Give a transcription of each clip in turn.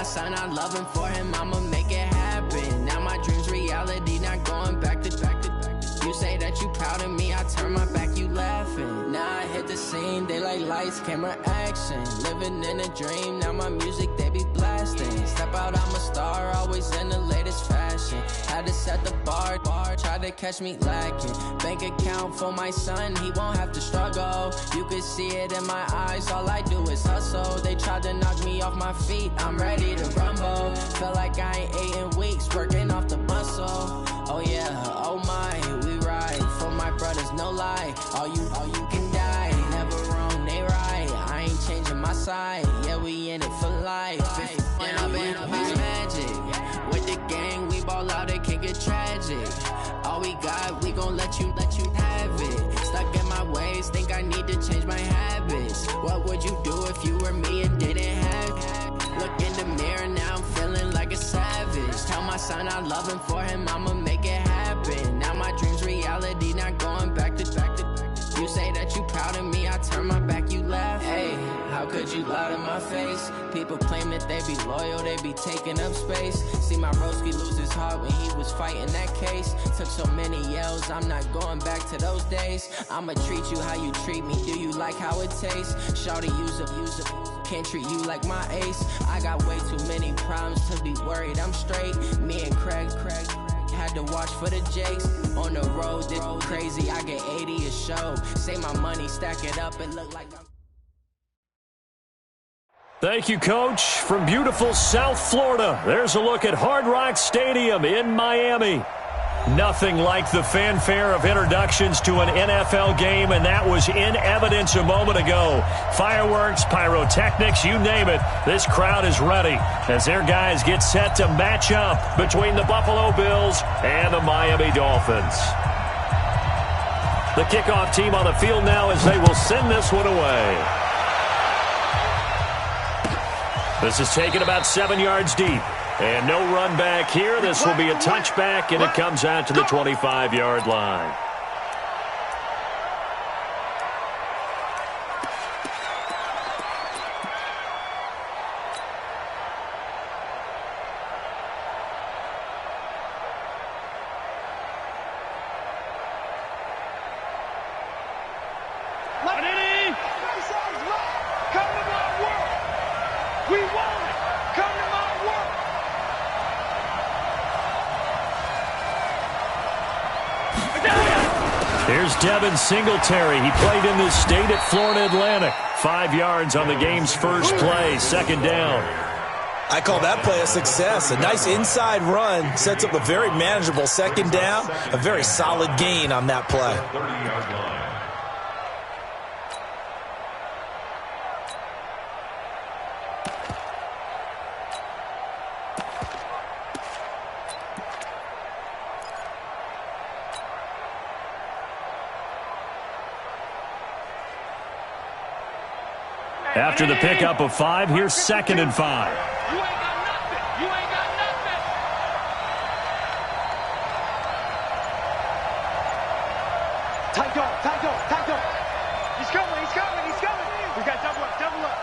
my son I love him, for him I'ma make it happen. Now my dream's reality, not going back to. You say that you proud of me, I turn my back, you laughing. Now I hit the scene, they like lights, camera, action. Living in a dream, now my music they be blasting. Step out, I'm a star, always in the latest fashion. Had to set the bar, try to catch me lacking. Bank account for my son, he won't have to struggle. You can see it in my eyes, all I do is hustle. They tried to knock me off my feet, I'm ready to rumble. Felt like I ain't ate in weeks, working off the muscle. Oh yeah, oh my, we ride for my brothers, no lie. All you can die, never wrong, they right. I ain't changing my side, yeah, we in it for life. And I've been magic. With the gang, we ball out, it can get tragic. All we got, we gon' let you have it. Stuck in my ways, think I need to change my habits. What would you do if you were me and didn't have it? Look in the mirror, now I'm feeling like a savage. Tell my son I love him, for him I'ma make it happen. Now my dream's reality, not going back to. You say that you proud of me, I turn my back, you laugh. Hey, how could you lie to my face? People claim that they be loyal, they be taking up space. See my broski lose his heart when he was fighting that case. Took so many yells, I'm not going back to those days. I'ma treat you how you treat me, do you like how it tastes? Shawty, use up, can't treat you like my ace. I got way too many problems to be worried, I'm straight. Me and Craig had to watch for the Jakes. On the road, this crazy, I get 80 a show. Say my money, stack it up, and look like I'm... Thank you, Coach. From beautiful South Florida, there's a look at Hard Rock Stadium in Miami. Nothing like the fanfare of introductions to an NFL game, and that was in evidence a moment ago. Fireworks, pyrotechnics, you name it. This crowd is ready as their guys get set to match up between the Buffalo Bills and the Miami Dolphins. The kickoff team on the field now as they will send this one away. This is taken about 7 yards deep. And no run back here. This will be a touchback, and it comes out to the 25-yard line. Here's Devin Singletary. He played in this state at Florida Atlantic. 5 yards on the game's first play, second down. I call that play a success. A nice inside run sets up a very manageable second down. A very solid gain on that play. After the pickup of 5, here's 2nd and 5. You ain't got nothing. You ain't got nothing. Tight dog. He's coming. We got double up.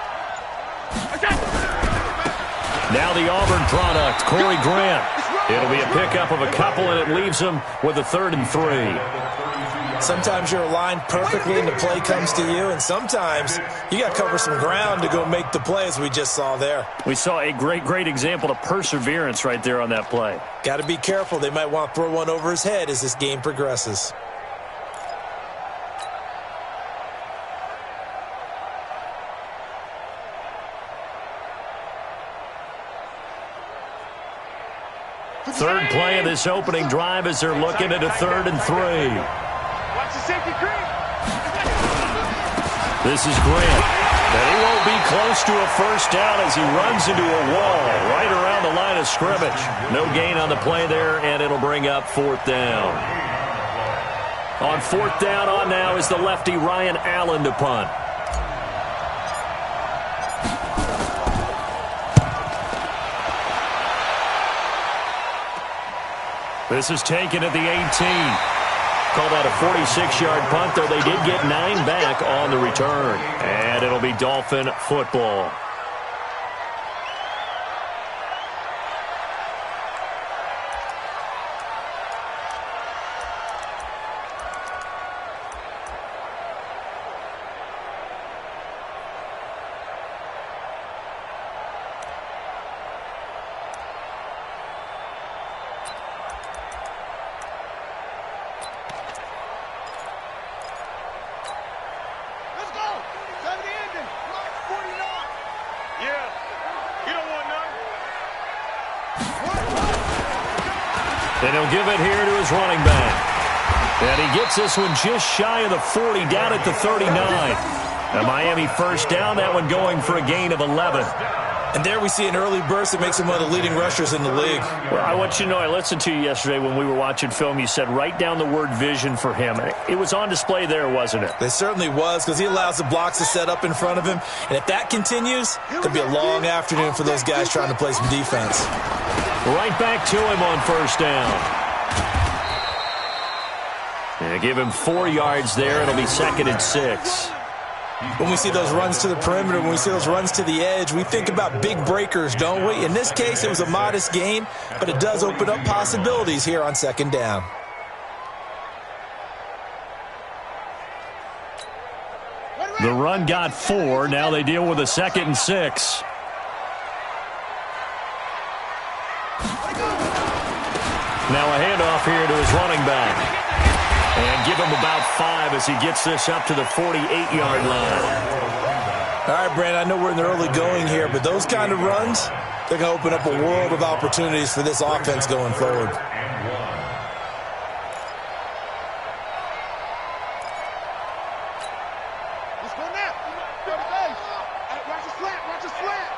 Now the Auburn product, Corey Grant. It'll be a pickup of a couple, and it leaves him with a 3rd and 3. Sometimes you're aligned perfectly and the play comes to you, and sometimes you got to cover some ground to go make the play, as we just saw there. We saw a great example of perseverance right there on that play. Got to be careful. They might want to throw one over his head as this game progresses. Third play of this opening drive as they're looking at a 3rd and 3. Watch the safety creep. This is Grant. And he won't be close to a first down as he runs into a wall right around the line of scrimmage. No gain on the play there, and it'll bring up 4th down. On 4th down on now is the lefty Ryan Allen to punt. This is taken at the 18. Call that a 46-yard punt, though they did get 9 back on the return. And it'll be Dolphin football. And he'll give it here to his running back. And he gets this one just shy of the 40, down at the 39. A Miami first down, that one going for a gain of 11. And there we see an early burst that makes him one of the leading rushers in the league. Well, I want you to know, I listened to you yesterday when we were watching film. You said write down the word vision for him. It was on display there, wasn't it? It certainly was, because he allows the blocks to set up in front of him. And if that continues, it could be a long afternoon for those guys trying to play some defense. Right back to him on first down. And give him 4 yards there. It'll be 2nd and 6. When we see those runs to the perimeter, when we see those runs to the edge, we think about big breakers, don't we? In this case, it was a modest gain, but it does open up possibilities here on 2nd down. The run got 4. Now they deal with a 2nd and 6. Now a handoff here to his running back. And give him about 5 as he gets this up to the 48-yard line. All right, Brandon, I know we're in the early going here, but those kind of runs, they're going to open up a world of opportunities for this offense going forward. Let's go now. Watch the slant. Watch the slant.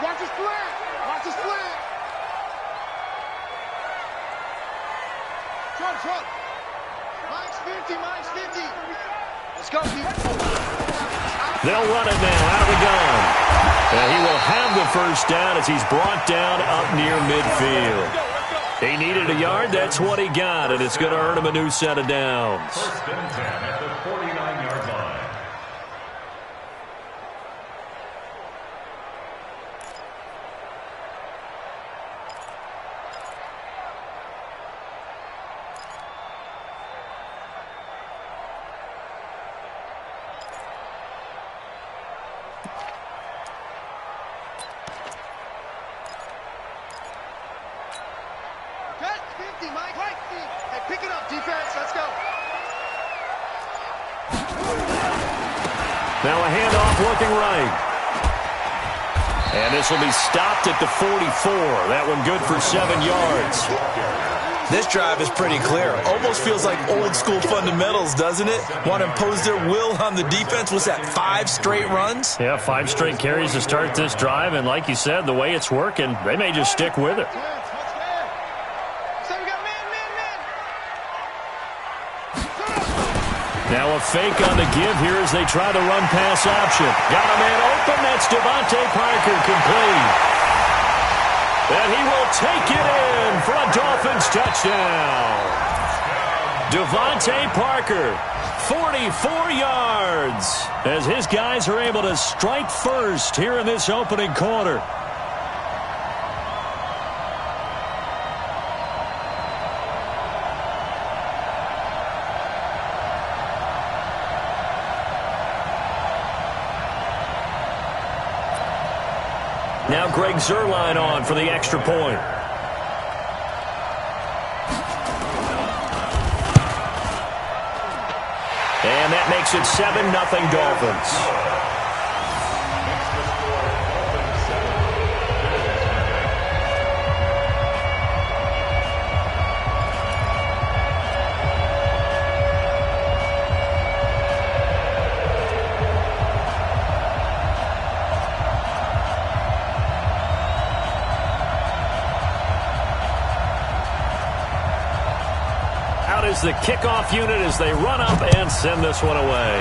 Watch the slant. Watch the slant. Trump. Mine's 50. Let's go, people. They'll run it now out of the gun. And he will have the first down as he's brought down up near midfield. He needed a yard. That's what he got, and it's going to earn him a new set of downs. First and 10 at the 49-yard line. Now a handoff looking right. And this will be stopped at the 44. That one good for 7 yards. This drive is pretty clear. Almost feels like old school fundamentals, doesn't it? Want to impose their will on the defense. Was that 5 straight runs? Yeah, 5 straight carries to start this drive. And like you said, the way it's working, they may just stick with it. Now a fake on the give here as they try to run pass option. Got a man open. That's Devontae Parker complete. And he will take it in for a Dolphins touchdown. Devontae Parker, 44 yards, as his guys are able to strike first here in this opening quarter. Now Greg Zuerlein on for the extra point. And that makes it 7-0 Dolphins. Is the kickoff unit as they run up and send this one away.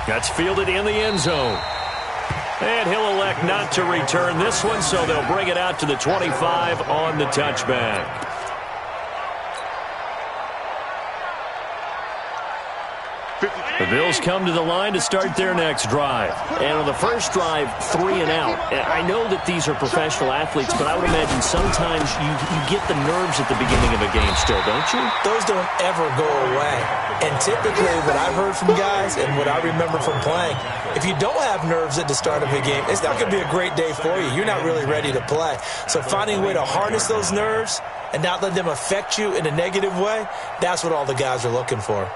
That's fielded in the end zone. And he'll elect not to return this one, so they'll bring it out to the 25 on the touchback. The Bills come to the line to start their next drive. And on the first drive, 3 and out. I know that these are professional athletes, but I would imagine sometimes you get the nerves at the beginning of a game still, don't you? Those don't ever go away. And typically what I've heard from guys and what I remember from playing, if you don't have nerves at the start of a game, it's not going to be a great day for you. You're not really ready to play. So finding a way to harness those nerves and not let them affect you in a negative way, that's what all the guys are looking for.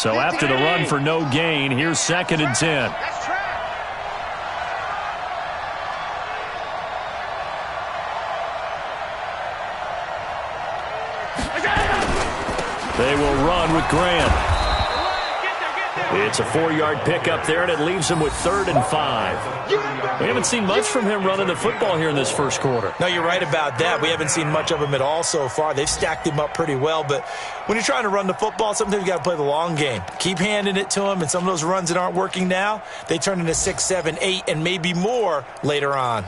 So after the run for no gain, here's 2nd and 10. They will run with Grant. It's a 4-yard pickup there, and it leaves him with 3rd and 5. We haven't seen much from him running the football here in this first quarter. No, you're right about that. We haven't seen much of him at all so far. They've stacked him up pretty well, but when you're trying to run the football, sometimes you got to play the long game. Keep handing it to him, and some of those runs that aren't working now, they turn into 6, 7, 8, and maybe more later on.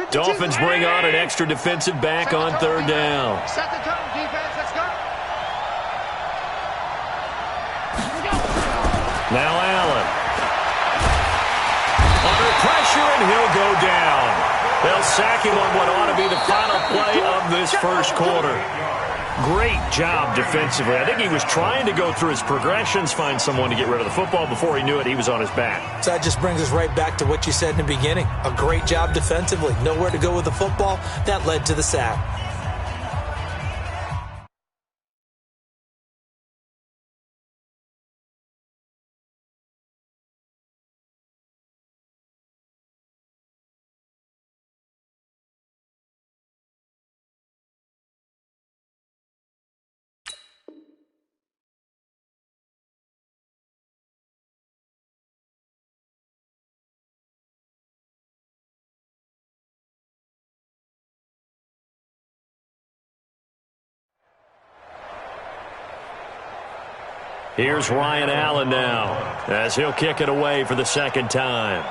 Dolphins bring on an extra defensive back on 3rd down. Set the tone, defense. Let's go. Now Allen. Under pressure, and he'll go down. They'll sack him on what ought to be the final play of this first quarter. Great job defensively. I think he was trying to go through his progressions, find someone to get rid of the football. Before he knew it, he was on his back. So that just brings us right back to what you said in the beginning. A great job defensively. Nowhere to go with the football. That led to the sack. Here's Ryan Allen now, as he'll kick it away for the 2nd time.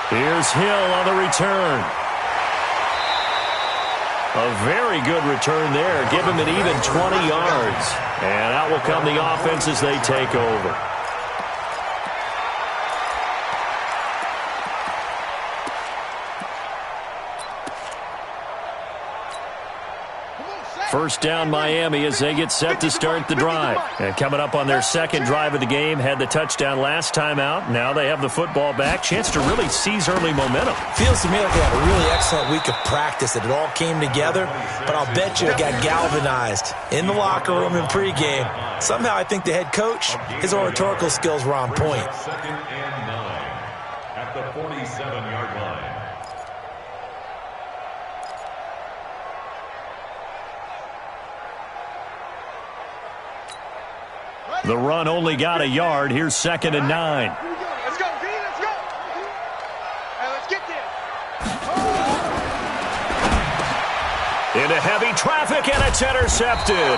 Here's Hill on the return. A very good return there. Give him an even 20 yards. And out will come the offense as they take over. First down Miami as they get set to start the drive. And coming up on their 2nd drive of the game, had the touchdown last time out. Now they have the football back. Chance to really seize early momentum. Feels to me like they had a really excellent week of practice, that it all came together. But I'll bet you it got galvanized in the locker room in pregame. Somehow I think the head coach, his oratorical skills were on point. 2nd and 9 at the 47-yard line. The run only got a yard. Here's 2nd and 9. Let's go, V. Let's go. Hey, let's get there. Into heavy traffic, and it's intercepted.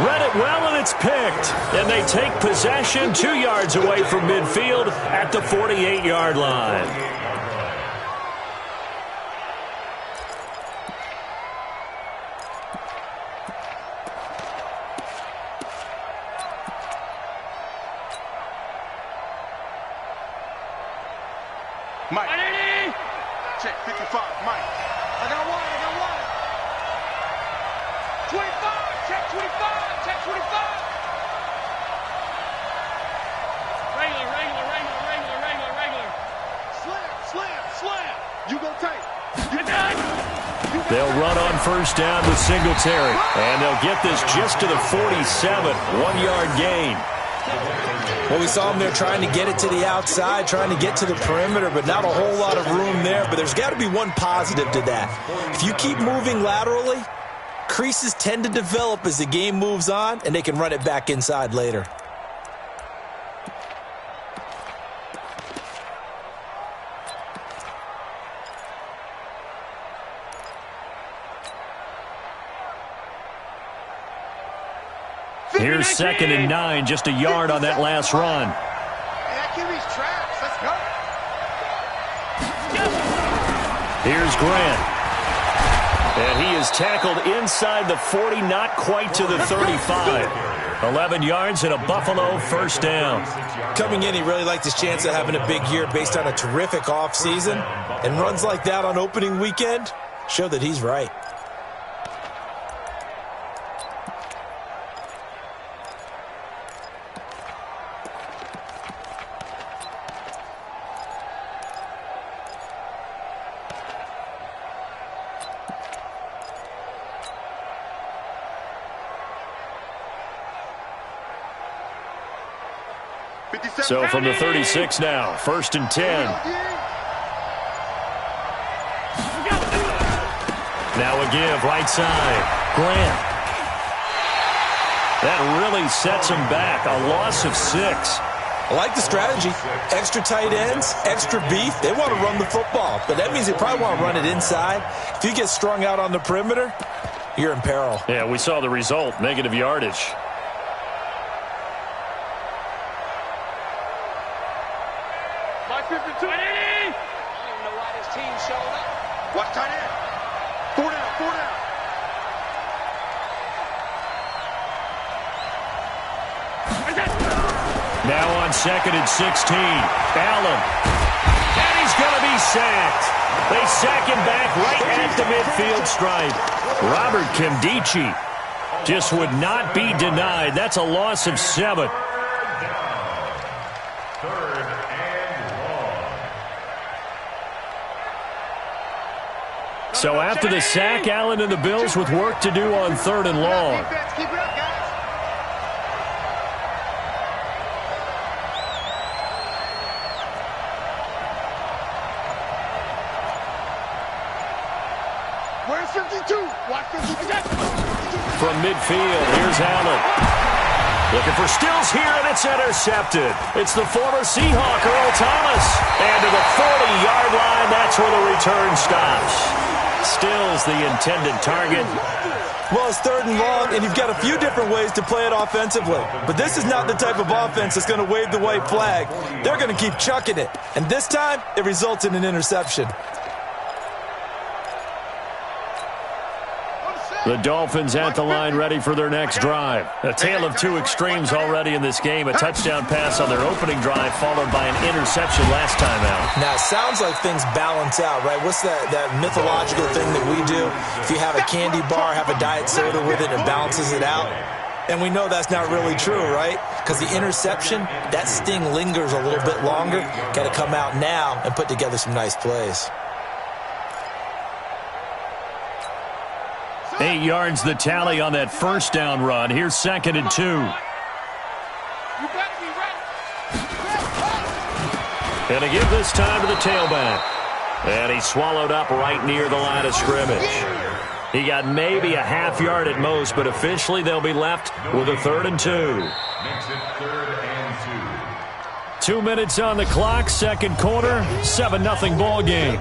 Read it well, and it's picked. And they take possession 2 yards away from midfield at the 48-yard line. Mike. Check 55. Mike. I got one. 25. Check 25. Check 25. Regular. Slam. You go tight. They'll run on first down with Singletary. And they'll get this just to the 47. 1-yard gain. Well, we saw him there trying to get it to the outside, trying to get to the perimeter, but not a whole lot of room there. But there's got to be one positive to that. If you keep moving laterally, creases tend to develop as the game moves on, and they can run it back inside later. Here's 2nd and 9, just a yard on that last run. That QB's traps. Let's go. Here's Grant. And he is tackled inside the 40, not quite to the 35. 11 yards and a Buffalo first down. Coming in, he really liked his chance of having a big year based on a terrific offseason. And runs like that on opening weekend show that he's right. So from the 36 now, 1st and 10. Now a give, right side. Grant. That really sets him back. A loss of 6. I like the strategy. Extra tight ends, extra beef. They want to run the football, but that means they probably want to run it inside. If you get strung out on the perimeter, you're in peril. Yeah, we saw the result, negative yardage. Watch tight end. 4 down, 4 down. Now on 2nd and 16. Allen. And he's going to be sacked. They sack him back right at the midfield stripe. Robert Kimdichie just would not be denied. That's a loss of 7. So after the sack, Allen and the Bills with work to do on 3rd and long. Keep it up, guys. Where's 52? Watch 52. From midfield, here's Allen. Looking for Stills here, and it's intercepted. It's the former Seahawk, Earl Thomas. And to the 40-yard line, that's where the return stops. Stills the intended target. Well, it's 3rd and long, and you've got a few different ways to play it offensively. But this is not the type of offense that's going to wave the white flag. They're going to keep chucking it. And this time, it results in an interception. The Dolphins at the line ready for their next drive. A tale of two extremes already in this game. A touchdown pass on their opening drive followed by an interception last time out. Now, it sounds like things balance out, right? What's that mythological thing that we do? If you have a candy bar, have a diet soda with it, it balances it out. And we know that's not really true, right? Because the interception, that sting lingers a little bit longer. Got to come out now and put together some nice plays. 8 yards the tally on that first down run. Here's 2nd and 2. And a give this time to the tailback. And he swallowed up right near the line of scrimmage. He got maybe a half yard at most, but officially they'll be left with a 3rd and 2. Makes it 3rd and 2. 2 minutes on the clock, second quarter, 7-0 ball game.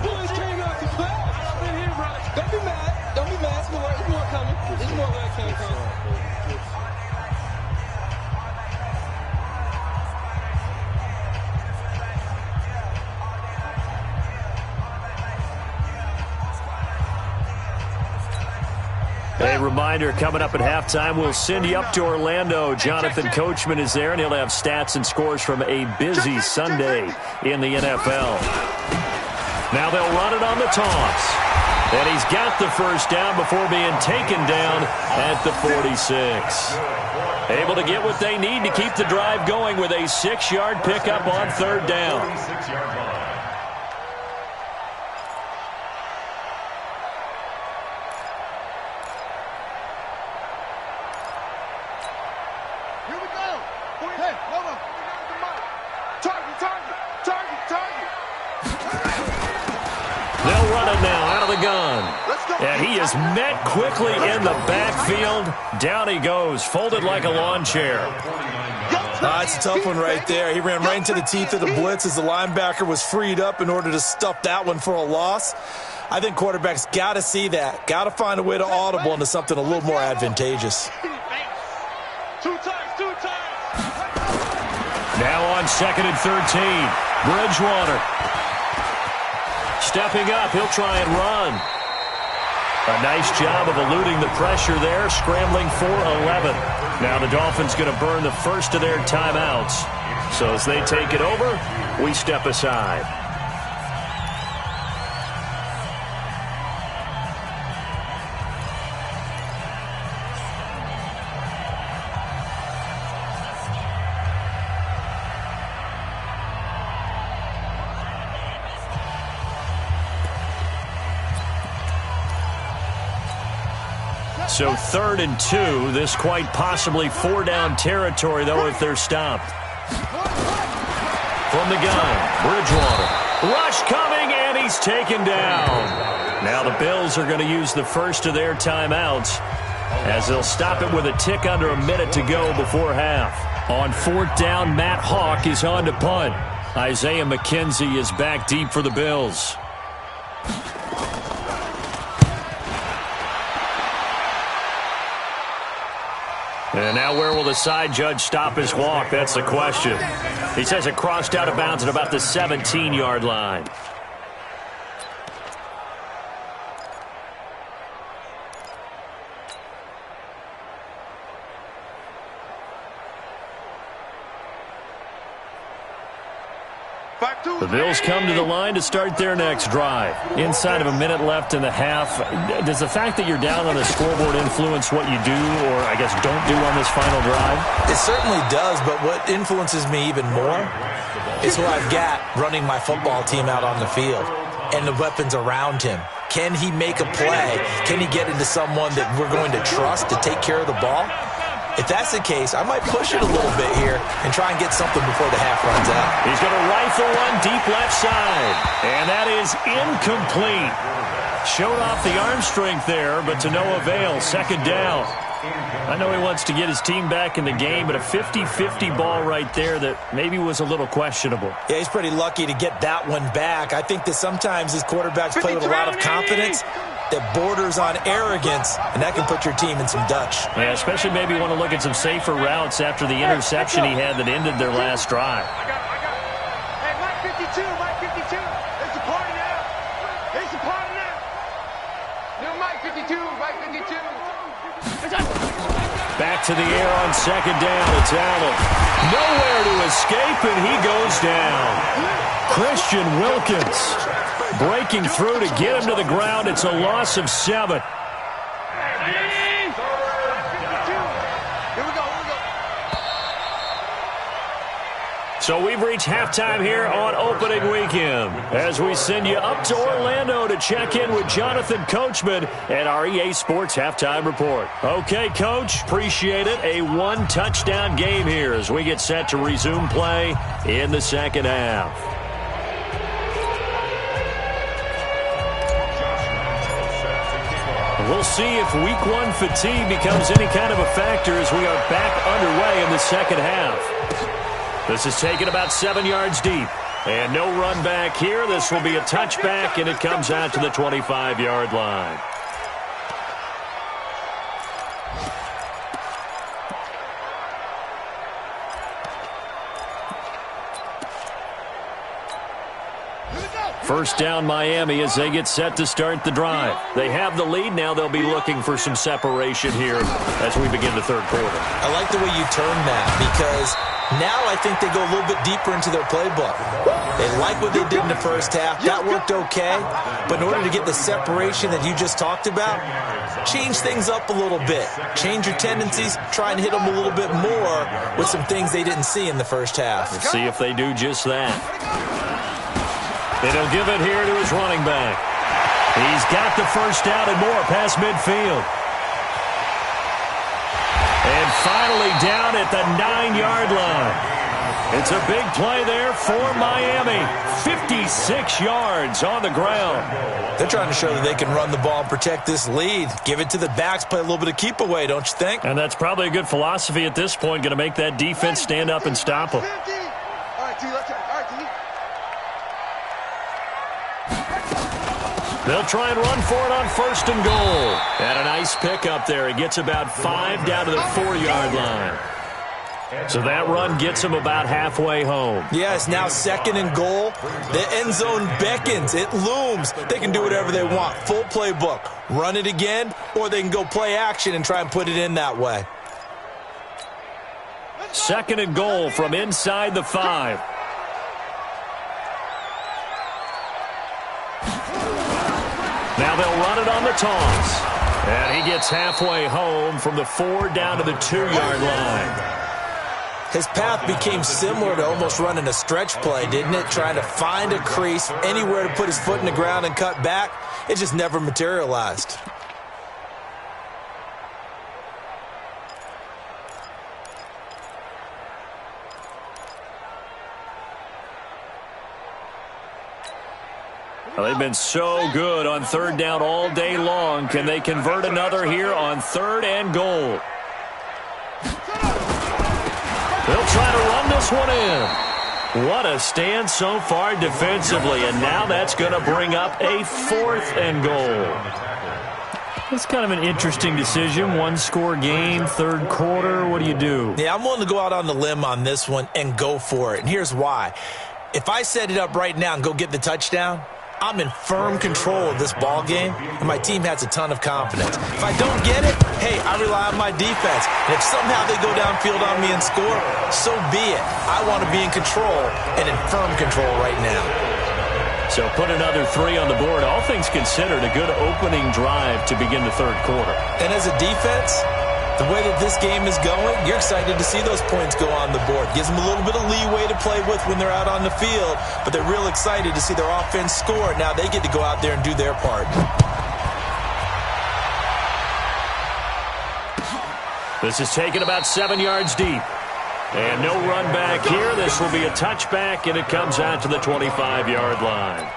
A reminder, coming up at halftime, we'll send you up to Orlando. Jonathan Coachman is there, and he'll have stats and scores from a busy Sunday in the NFL. Now they'll run it on the toss. And he's got the first down before being taken down at the 46. Able to get what they need to keep the drive going with a 6-yard pickup on 3rd down. 46-yard line. They'll run it now out of the gun. And he is met quickly in the backfield. Down he goes, folded like a lawn chair. It's a tough one right there. He ran right into the teeth of the blitz as the linebacker was freed up in order to stuff that one for a loss. I think quarterbacks got to see that. Got to find a way to audible into something a little more advantageous. Now on 2nd and 13, Bridgewater. Stepping up, he'll try and run. A nice job of eluding the pressure there, scrambling for 11. Now the Dolphins going to burn the first of their timeouts. So as they take it over, we step aside. So 3rd and 2. This quite possibly 4-down territory, though, if they're stopped. From the gun, Bridgewater. Rush coming, and he's taken down. Now the Bills are going to use the first of their timeouts as they'll stop it with a tick under a minute to go before half. On 4th down, Matt Hawk is on to punt. Isaiah McKenzie is back deep for the Bills. And now where will the side judge stop his walk? That's the question. He says it crossed out of bounds at about the 17-yard line. The Bills come to the line to start their next drive. Inside of a minute left in the half, does the fact that you're down on the scoreboard influence what you do or, I guess, don't do on this final drive? It certainly does, but what influences me even more is who I've got running my football team out on the field and the weapons around him. Can he make a play? Can he get into someone that we're going to trust to take care of the ball? If that's the case, I might push it a little bit here and try and get something before the half runs out. He's going to rifle one deep left side. And that is incomplete. Showed off the arm strength there, but to no avail. 2nd down. I know he wants to get his team back in the game, but a 50-50 ball right there that maybe was a little questionable. Yeah, he's pretty lucky to get that one back. I think that sometimes his quarterbacks play with a lot of confidence that borders on arrogance, and that can put your team in some Dutch. Yeah, especially maybe want to look at some safer routes after the interception he had that ended their last drive. Hey, Mike 52, Mike 52. It's a party now. It's a party now. No, Mike 52, Mike 52. Back to the air on 2nd down. It's Allen. Nowhere to escape, and he goes down. Christian Wilkins breaking through to get him to the ground. It's a loss of 7. So we've reached halftime here on opening weekend as we send you up to Orlando to check in with Jonathan Coachman at our EA Sports Halftime Report. Okay, Coach, appreciate it. A 1-touchdown game here as we get set to resume play in the second half. We'll see if Week 1 fatigue becomes any kind of a factor as we are back underway in the second half. This is taken about 7 yards deep. And no run back here. This will be a touchback, and it comes out to the 25-yard line. First down Miami as they get set to start the drive. They have the lead. Now they'll be looking for some separation here as we begin the third quarter. I like the way you turn that because now I think they go a little bit deeper into their playbook. They like what they did in the first half. That worked okay. But in order to get the separation that you just talked about, change things up a little bit. Change your tendencies. Try and hit them a little bit more with some things they didn't see in the first half. Let's see if they do just that. And he'll give it here to his running back. He's got the first down and more past midfield. And finally down at the 9-yard line. It's a big play there for Miami. 56 yards on the ground. They're trying to show that they can run the ball and protect this lead. Give it to the backs, play a little bit of keep away, don't you think? And that's probably a good philosophy at this point, going to make that defense stand up and stop them. All right, T, let's go. All right, T. They'll try and run for it on 1st and goal. And a nice pickup there. It gets about 5 down to the 4-yard line. So that run gets them about halfway home. Yeah, it's now 2nd and goal. The end zone beckons. It looms. They can do whatever they want. Full playbook. Run it again, or they can go play action and try and put it in that way. Second and goal from inside the 5. Now they'll run it on the toss. And he gets halfway home from the 4 down to the 2-yard line. His path became similar to almost running a stretch play, didn't it? Trying to find a crease, anywhere to put his foot in the ground and cut back. It just never materialized. Well, they've been so good on third down all day long. Can they convert another here on 3rd and goal? They'll try to run this one in. What a stand so far defensively, and now that's going to bring up a 4th and goal. It's kind of an interesting decision. 1-score game, 3rd quarter. What do you do? Yeah, I'm willing to go out on the limb on this one and go for it, and here's why. If I set it up right now and go get the touchdown, I'm in firm control of this ball game, and my team has a ton of confidence. If I don't get it, hey, I rely on my defense. And if somehow they go downfield on me and score, so be it. I want to be in control and in firm control right now. So put another 3 on the board. All things considered, a good opening drive to begin the 3rd quarter. And as a defense, the way that this game is going, you're excited to see those points go on the board. Gives them a little bit of leeway to play with when they're out on the field, but they're real excited to see their offense score. Now they get to go out there and do their part. This is taken about 7 yards deep. And no run back here. This will be a touchback, and it comes out to the 25-yard line.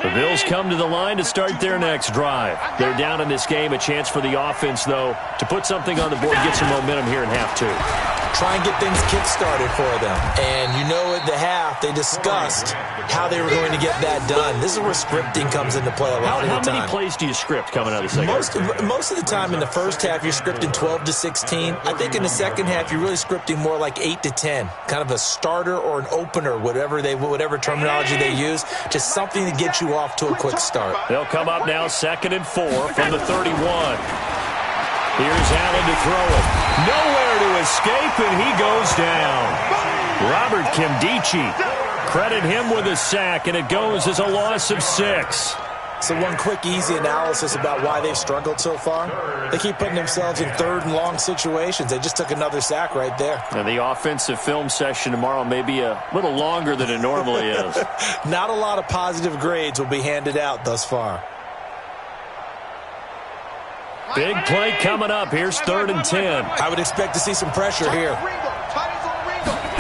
The Bills come to the line to start their next drive. They're down in this game. A chance for the offense, though, to put something on the board, get some momentum here in half 2. Try and get things kick-started for them. And you know at the half, they discussed how they were going to get that done. This is where scripting comes into play a lot of the time. How many plays do you script coming out of the second? Most of the time in the first half, you're scripting 12 to 16. I think in the second half, you're really scripting more like 8 to 10. Kind of a starter or an opener, whatever terminology they use. Just something to get you off to a quick start. They'll come up now 2nd and 4 from the 31. Here's Allen to throw it. Nowhere to escape, and he goes down. Robert Kimdichie. Credit him with a sack, and it goes as a loss of 6. So one quick, easy analysis about why they've struggled so far. They keep putting themselves in 3rd and long situations. They just took another sack right there. And the offensive film session tomorrow may be a little longer than it normally is. Not a lot of positive grades will be handed out thus far. Big play coming up. Here's 3rd and 10. I would expect to see some pressure here.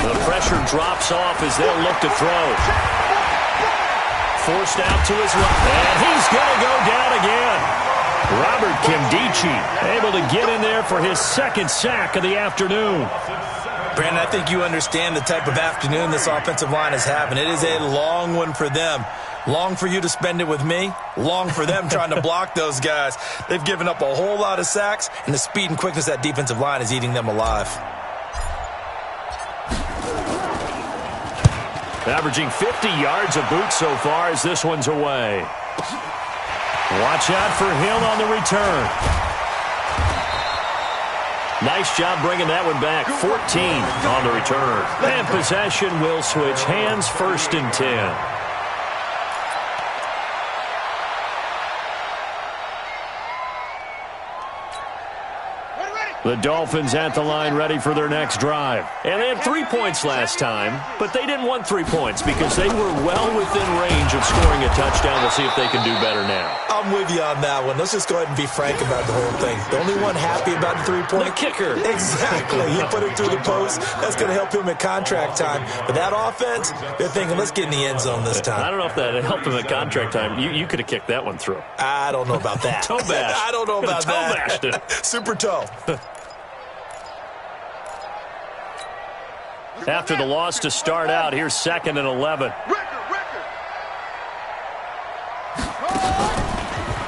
The pressure drops off as they'll look to throw. Forced out to his left. And he's going to go down again. Robert Kimdichie able to get in there for his 2nd sack of the afternoon. Brandon, I think you understand the type of afternoon this offensive line is having. It is a long one for them. Long for you to spend it with me. Long for them trying to block those guys. They've given up a whole lot of sacks, and the speed and quickness of that defensive line is eating them alive. Averaging 50 yards a boot so far as this one's away. Watch out for Hill on the return. Nice job bringing that one back. 14 on the return. And possession will switch hands. 1st and 10. The Dolphins at the line ready for their next drive. And they had 3 points last time, but they didn't want 3 points because they were well within range of scoring a touchdown. We'll see if they can do better now. I'm with you on that one. Let's just go ahead and be frank about the whole thing. The only one happy about the 3-point. The kicker. Exactly. He put it through the post. That's going to help him at contract time. But that offense, they're thinking, let's get in the end zone this time. I don't know if that helped him at contract time. You could have kicked that one through. I don't know about that. Toe bash. I don't know about that. Toe bashed it. Super toe. After the loss to start out, here's 2nd and 11.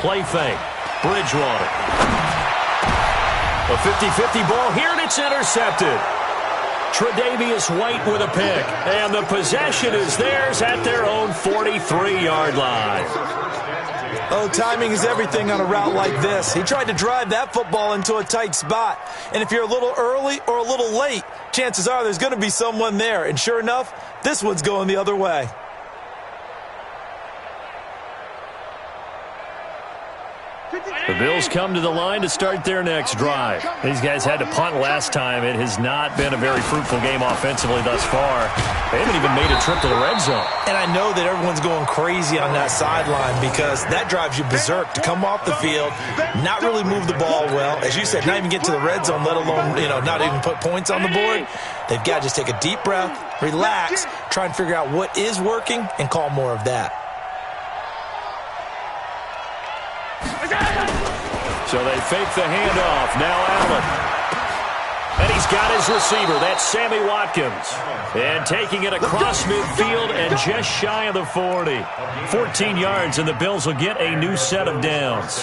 Play fake. Bridgewater. A 50-50 ball here, and it's intercepted. Tre'Davious White with a pick. And the possession is theirs at their own 43-yard line. Oh, timing is everything on a route like this. He tried to drive that football into a tight spot. And if you're a little early or a little late, chances are there's going to be someone there. And sure enough, this one's going the other way. The Bills come to the line to start their next drive. These guys had to punt last time. It has not been a very fruitful game offensively thus far. They haven't even made a trip to the red zone. And I know that everyone's going crazy on that sideline because that drives you berserk to come off the field, not really move the ball well. As you said, not even get to the red zone, let alone, not even put points on the board. They've got to just take a deep breath, relax, try and figure out what is working, and call more of that. So they fake the handoff. Now Allen. And he's got his receiver. That's Sammy Watkins. And taking it across midfield and just shy of the 40. 14 yards, and the Bills will get a new set of downs.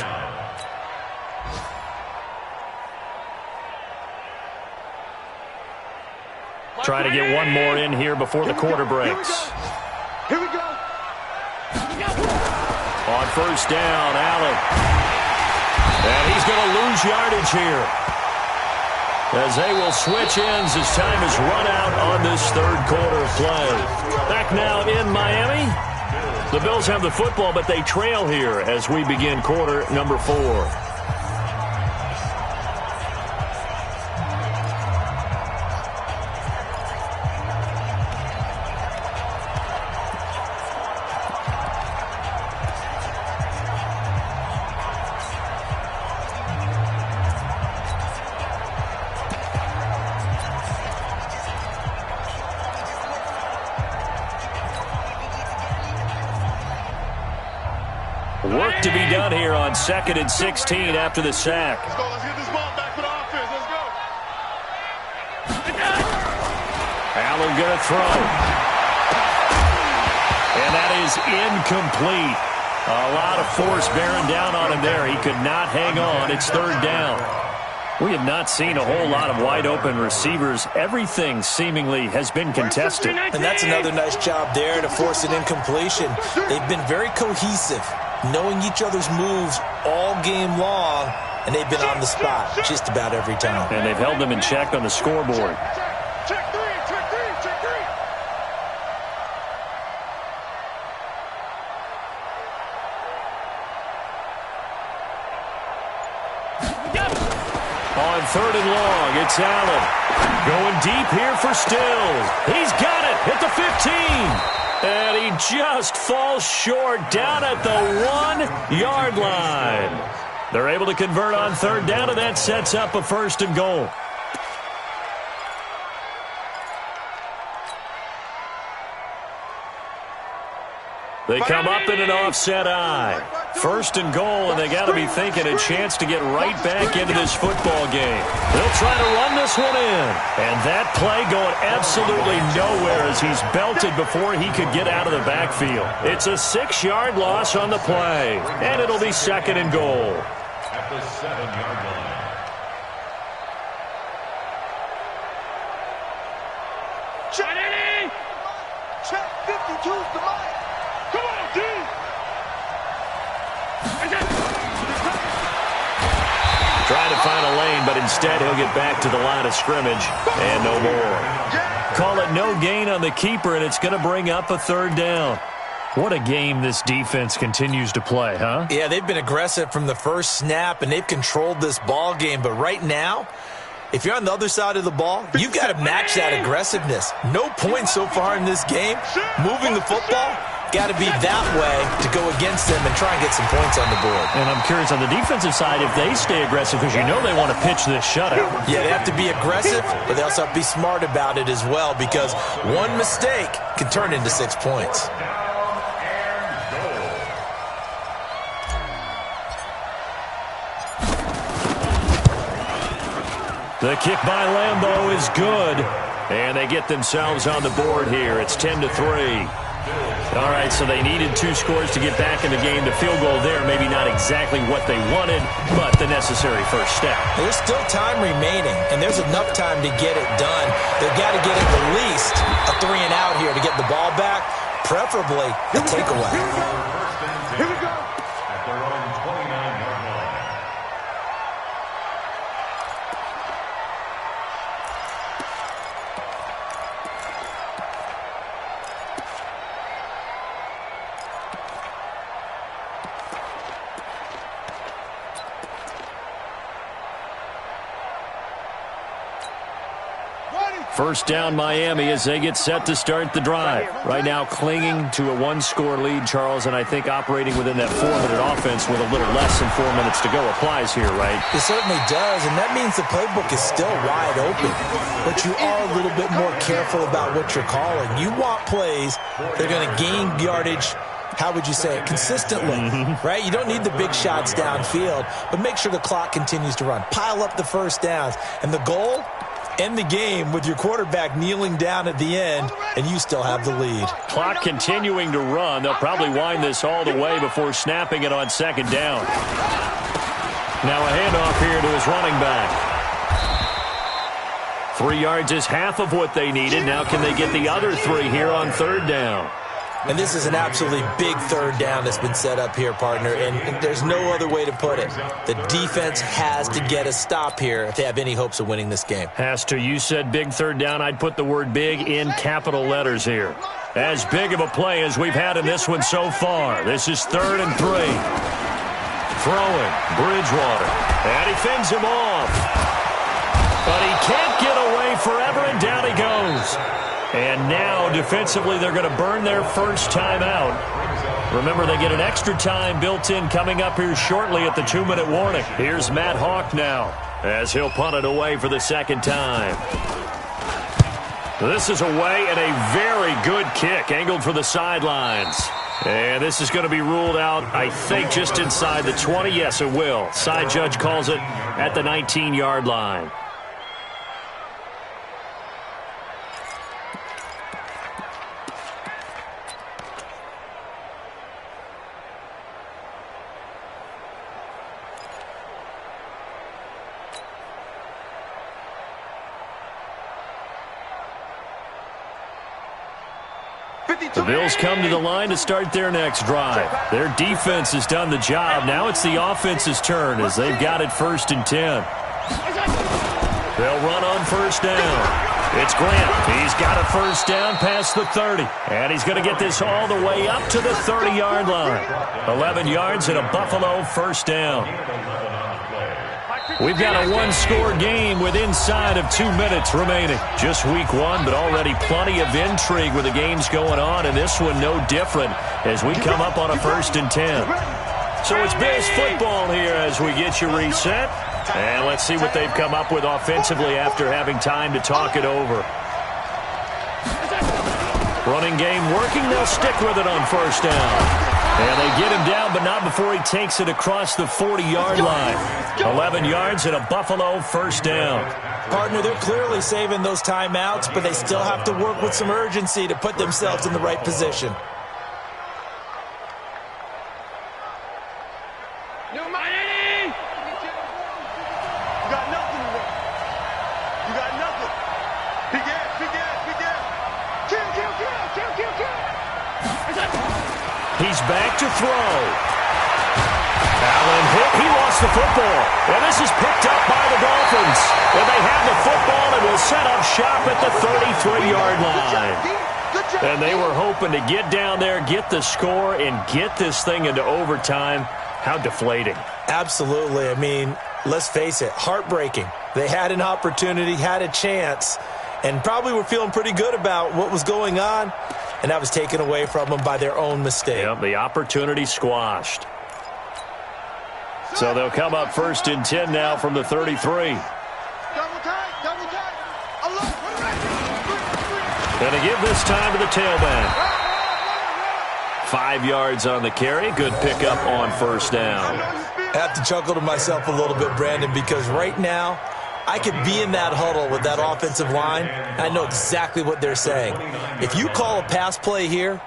Trying to get one more in here before the quarter breaks. Here we go. On first down, Allen. And he's going to lose yardage here, as they will switch ends as time is run out on this third quarter play. Back now in Miami. The Bills have the football, but they trail here as we begin quarter number 4. Work to be done here on 2nd and 16 after the sack. Let's go. Let's get this ball back for the offense. Let's go. Allen going to throw. And that is incomplete. A lot of force bearing down on him there. He could not hang on. It's third down. We have not seen a whole lot of wide-open receivers. Everything seemingly has been contested. And that's another nice job there to force an incompletion. They've been very cohesive, knowing each other's moves all game long, and they've been on the spot just about every time. And they've held them in check on the scoreboard. Check three, check three, check three. On third and long, it's Allen. Going deep here for Stills. He's got it at the 15. And he just falls short down at the 1-yard line. They're able to convert on third down, and that sets up a first and goal. They come up in an offset eye. First and goal, and they got to be thinking a chance to get right back into this football game. They'll try to run this one in. And that play going absolutely nowhere as he's belted before he could get out of the backfield. It's a 6-yard loss on the play, and it'll be second and goal. At the 7-yard line. Check 52's the mic. Come on, D. Trying to find a lane, but instead he'll get back to the line of scrimmage, and no more. Call it no gain on the keeper, and it's going to bring up a third down. What a game this defense continues to play, huh? Yeah, they've been aggressive from the first snap, and they've controlled this ball game. But right now, if you're on the other side of the ball, you've got to match that aggressiveness. No points so far in this game. Moving the football, got to be that way to go against them and try and get some points on the board. And I'm curious on the defensive side if they stay aggressive, because you know they want to pitch this shutout. Yeah, they have to be aggressive, but they also have to be smart about it as well, because one mistake can turn into 6 points. The kick by Lambeau is good, and they get themselves on the board here. It's 10-3. All right, so they needed 2 scores to get back in the game. The field goal there, maybe not exactly what they wanted, but the necessary first step. There's still time remaining, and there's enough time to get it done. They've got to get at least a 3-and-out here to get the ball back, preferably a takeaway. Here we go. At their own 29-yard line. First down, Miami, as they get set to start the drive. Right now clinging to a 1-score lead, Charles, and I think operating within that 4-minute offense with a little less than 4 minutes to go applies here, right? It certainly does, and that means the playbook is still wide open. But you are a little bit more careful about what you're calling. You want plays that are going to gain yardage, how would you say it, consistently, right? You don't need the big shots downfield, but make sure the clock continues to run. Pile up the first downs, and the goal, end the game with your quarterback kneeling down at the end, and you still have the lead. Clock continuing to run. They'll probably wind this all the way before snapping it on second down. Now a handoff here to his running back. 3 yards is half of what they needed. Now can they get the other 3 here on third down? And this is an absolutely big third down that's been set up here, partner, and there's no other way to put it. The defense has to get a stop here if they have any hopes of winning this game. Has to. You said big third down. I'd put the word big in capital letters here. As big of a play as we've had in this one so far. This is 3rd and 3. Throwing, Bridgewater, and he fends him off. But he can't get away forever, and down he goes. And now, defensively, they're going to burn their first time out. Remember, they get an extra time built in coming up here shortly at the 2-minute warning. Here's Matt Hawk now, as he'll punt it away for the second time. This is away, and a very good kick, angled for the sidelines. And this is going to be ruled out, I think, just inside the 20. Yes, it will. Side judge calls it at the 19-yard line. The Bills come to the line to start their next drive. Their defense has done the job. Now it's the offense's turn as they've got it 1st and 10. They'll run on first down. It's Grant. He's got a first down past the 30. And he's going to get this all the way up to the 30-yard line. 11 yards and a Buffalo first down. We've got a 1-score game with inside of 2 minutes remaining. Just week 1, but already plenty of intrigue with the games going on, and this one no different as we come up on a 1st and 10. So it's Bills football here as we get you reset. And let's see what they've come up with offensively after having time to talk it over. Running game working. They'll stick with it on first down. And they get him down, but not before he takes it across the 40-yard line. 11 yards and a Buffalo first down. Partner, they're clearly saving those timeouts, but they still have to work with some urgency to put themselves in the right position. He's back to throw. Allen hit. He lost the football. And this is picked up by the Dolphins. And they have the football and will set up shop at the 33-yard line. And they were hoping to get down there, get the score, and get this thing into overtime. How deflating. Absolutely. I mean, let's face it, heartbreaking. They had an opportunity, had a chance, and probably were feeling pretty good about what was going on. And that was taken away from them by their own mistake. Yep, the opportunity squashed. So they'll come up 1st and 10 now from the 33. Double tight. And they give this time to the tailback. 5 yards on the carry. Good pickup on first down. I have to chuckle to myself a little bit, Brandon, because right now I could be in that huddle with that offensive line. I know exactly what they're saying. If you call a pass play here,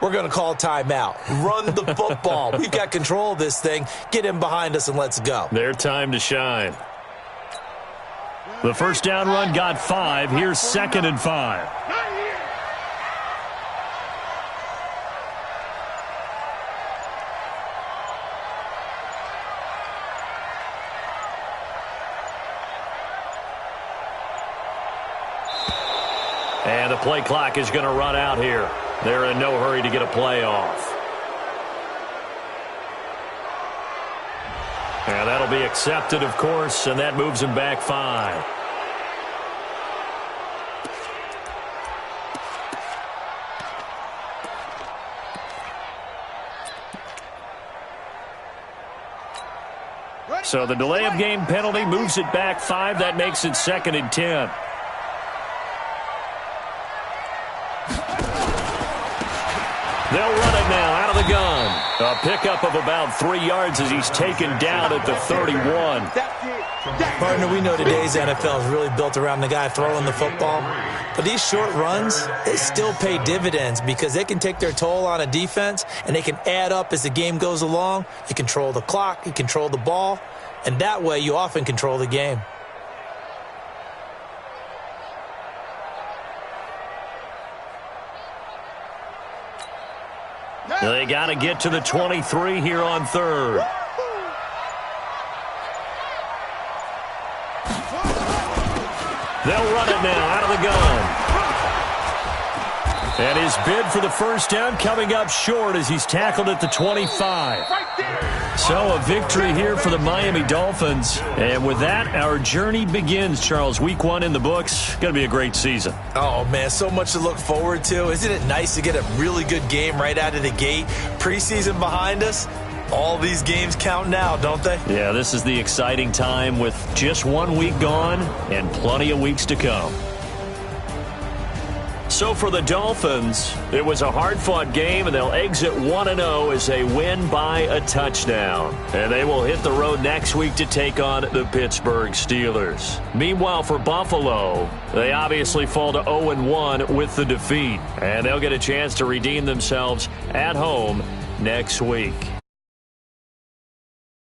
we're going to call timeout. Run the football. We've got control of this thing. Get him behind us and let's go. Their time to shine. The first down run got 5. Here's 2nd and 5. And the play clock is going to run out here. They're in no hurry to get a play off. And that'll be accepted, of course, and that moves him back 5. So the delay of game penalty moves it back 5. That makes it 2nd and 10. They'll run it now out of the gun. A pickup of about 3 yards as he's taken down at the 31. Partner, we know today's NFL is really built around the guy throwing the football. But these short runs, they still pay dividends because they can take their toll on a defense and they can add up as the game goes along. You control the clock, you control the ball, and that way you often control the game. They got to get to the 23 here on 3rd. They'll run it now out of the gun. And his bid for the first down coming up short as he's tackled at the 25. So a victory here for the Miami Dolphins. And with that, our journey begins, Charles. Week 1 in the books. Going to be a great season. Oh, man, so much to look forward to. Isn't it nice to get a really good game right out of the gate? Preseason behind us. All these games count now, don't they? Yeah, this is the exciting time with just 1 week gone and plenty of weeks to come. So for the Dolphins, it was a hard-fought game, and they'll exit 1-0 as they win by a touchdown. And they will hit the road next week to take on the Pittsburgh Steelers. Meanwhile, for Buffalo, they obviously fall to 0-1 with the defeat. And they'll get a chance to redeem themselves at home next week.